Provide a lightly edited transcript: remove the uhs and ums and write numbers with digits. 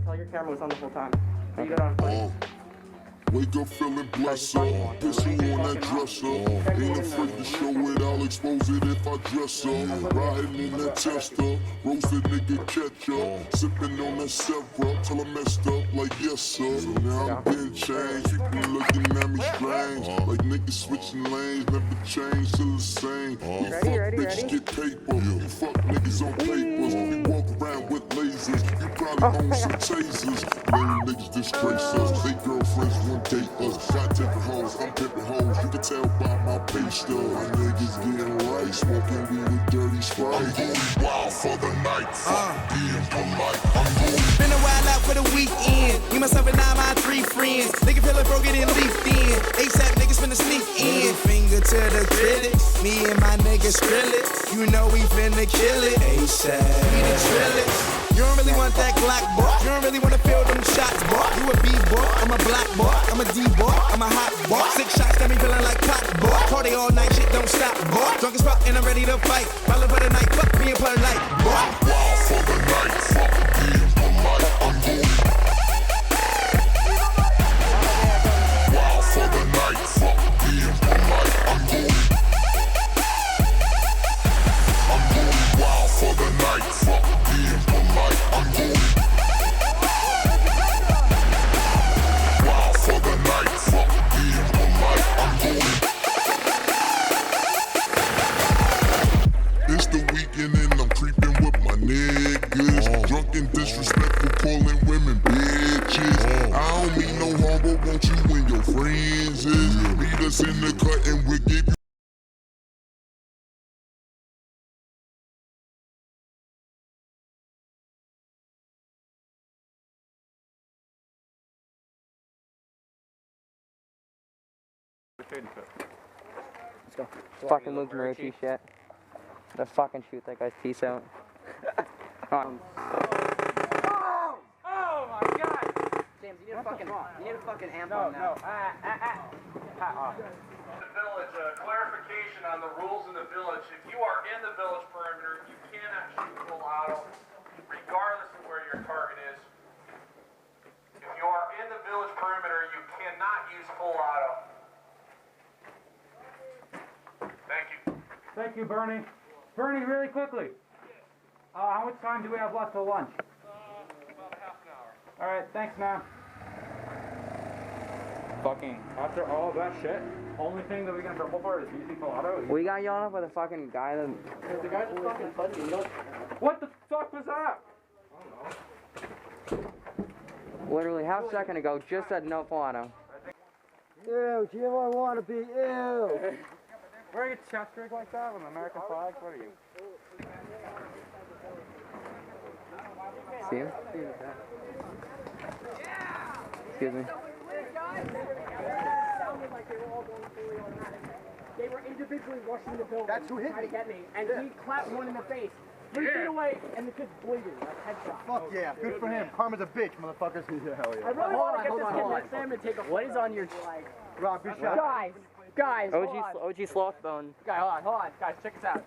tell your camera was on the whole time. So you got on footage. Wake up feeling blessed up, pistol on that dresser. Ain't afraid to show it, I'll expose it if I dress up. Riding in that Chester, roasted nigga ketchup. Sipping on that syrup till I messed up like yes sir. So now I'm getting changed, people looking at me strange. Like niggas switching lanes, never change, still the same. We fuck bitches get paper, you fuck niggas on papers. We walk around with lasers, you probably own some tasers. Lame niggas disgrace us, they girlfriends want date us. Got different hoes, I'm pimping hoes. You can tell by my pay stub. My niggas getting right, smoking weed with dirty Sprite. I'm going wild for the night, fuck being polite. I'm going. Been a while out for the weekend. Me, myself, and now my 3 friends. Nigga feel like broke it and leafed in. ASAP niggas finna sneak in. Finger to the critics. Me and my niggas drill it. You know we finna kill it. ASAP. We the trillers. You don't really want that Glock, boy. You don't really wanna feel them shots, boy. You a B-boy, I'm a black boy. I'm a D-boy, I'm a hot boy. 6 shots got me feeling like pop, boy. Party all night, shit don't stop, boy. Drunk as fuck and I'm ready to fight. Ballin' for the night, fuck being polite, boy. Wild for the night, fuck being polite. I'm going. Wild for the night, fuck being polite. I'm going. I'm going wild for the night, fuck being polite. I'm going. Wild for the night, fuck being polite. I'm going. It's the weekend and I'm creeping with my niggas. Drunk and disrespectful, calling women bitches. I don't mean no harm, but won't you and your friends is? Meet us in the cut and we'll give you. Let's go. Fucking Luke Marucci shit. The fucking shoot that guy's piece out. Oh my god! James, you need a fucking amp on that. No. The village, clarification on the rules in the village. If you are in the village perimeter, you cannot shoot full auto, regardless of where your target is. If you are in the village perimeter, you cannot use full auto. Thank you. Thank you, Bernie. Bernie, really quickly. How much time do we have left till lunch? About a half an hour. Alright, thanks, man. Fucking, after all of that shit, only thing that we can trouble for is using full auto. We got yelled up with a fucking guy that... The guy's just fucking funny, you know? What the fuck was that? Literally half a second ago just said no full auto. Ew, Jim, I want to be ew. Wearing a chest rig like that with an American flag? What are you? See him? Excuse me. They were individually rushing the building. That's who hit Trying me. to get me, and he clapped one in the face. 3 feet away, and the kid's bleeding. Headshot. Fuck yeah, good for him. Karma's a bitch, motherfuckers. Yeah, hell I really want to get this kid next time and take a. What is on your like? Rob, good shot. Guys, hold on. OG Slothbone. Hold on. Guys, check this out.